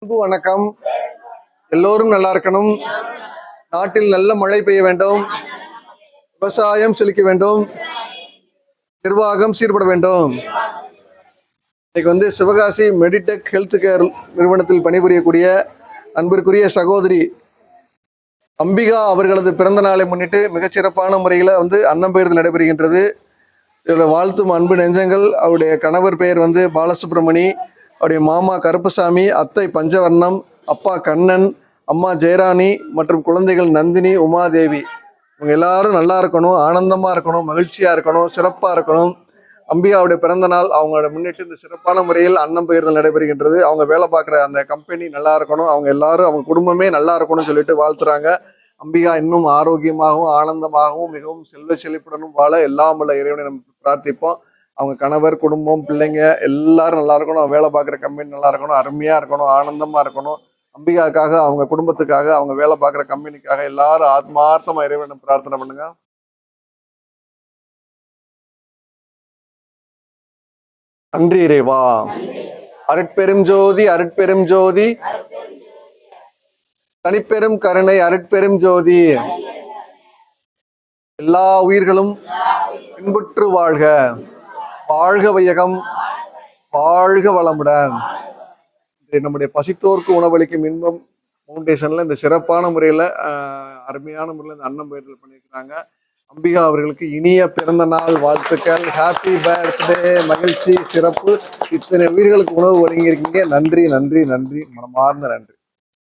அன்பு வணக்கம். எல்லோரும் நல்லா இருக்கணும். நாட்டில் நல்ல மழை பெய்ய வேண்டும். விவசாயம் செழிக்க வேண்டும். நிர்வாகம் சீர்பட வேண்டும். இன்னைக்கு சிவகாசி மெடிடெக் ஹெல்த் கேர் நிறுவனத்தில் பணிபுரியக்கூடிய அன்பிற்குரிய சகோதரி அம்பிகா அவர்களது பிறந்த நாளை முன்னிட்டு மிகச்சிறப்பான முறையில் அன்னம்பெயர்தல் நடைபெறுகின்றது. இதில் வாழ்த்தும் அன்பு நெஞ்சங்கள். அவருடைய கணவர் பெயர் பாலசுப்ரமணி, அவருடைய மாமா கருப்பசாமி, அத்தை பஞ்சவர்ணம், அப்பா கண்ணன், அம்மா ஜெயராணி மற்றும் குழந்தைகள் நந்தினி, உமாதேவி. இவங்க எல்லாரும் நல்லா இருக்கணும், ஆனந்தமாக இருக்கணும், மகிழ்ச்சியாக இருக்கணும், சிறப்பாக இருக்கணும். அம்பிகாவுடைய பிறந்த நாள் அவங்களோட முன்னிட்டு இந்த சிறப்பான முறையில் அன்னம் பெயர்தல் நடைபெறுகின்றது. அவங்க வேலை பார்க்குற அந்த கம்பெனி நல்லா இருக்கணும், அவங்க எல்லாரும் அவங்க குடும்பமே நல்லா இருக்கணும்னு சொல்லிட்டு வாழ்த்துறாங்க. அம்பிகா இன்னும் ஆரோக்கியமாகவும் ஆனந்தமாகவும் மிகவும் செல்வ செழிப்புடனும் வாழ எல்லாம் உள்ள இறைவனை நம்ம பிரார்த்திப்போம். அவங்க கணவர், குடும்பம், பிள்ளைங்க எல்லாரும் நல்லா இருக்கணும், அவங்க வேலை பார்க்குற கம்பெனி நல்லா இருக்கணும், அருமையாக இருக்கணும், ஆனந்தமாக இருக்கணும். அம்பிகாக்காக, அவங்க குடும்பத்துக்காக, அவங்க வேலை பார்க்குற கம்பெனிக்காக எல்லாரும் ஆத்மார்த்தமா இறைவனை பிரார்த்தனை பண்ணுங்க. நன்றி இறைவா. அருட்பெரும் ஜோதி, அருட்பெரும் ஜோதி, தனிப்பெரும் கருணை, அருட்பெரும் ஜோதி. எல்லா உயிர்களும் இன்புற்று வாழ்க. வாழ்க வையகம், வாழ்க வளமுடன். நம்முடைய பசித்தோர்க்கு உணவளிக்கும் இன்பம் ஃபவுண்டேஷன்ல இந்த சிறப்பான முறையில அருமையான முறையில் இந்த அன்னம் பெயர்தல் பண்ணியிருக்கிறாங்க. அம்பிகா அவர்களுக்கு இனிய பிறந்த நாள் வாழ்த்துக்கள். Happy birthday. மகிழ்ச்சி, சிறப்பு. இத்தனை உயிர்களுக்கு உணவு வழங்கியிருக்கீங்க. நன்றி, நன்றி, நன்றி, மனமார்ந்த நன்றி.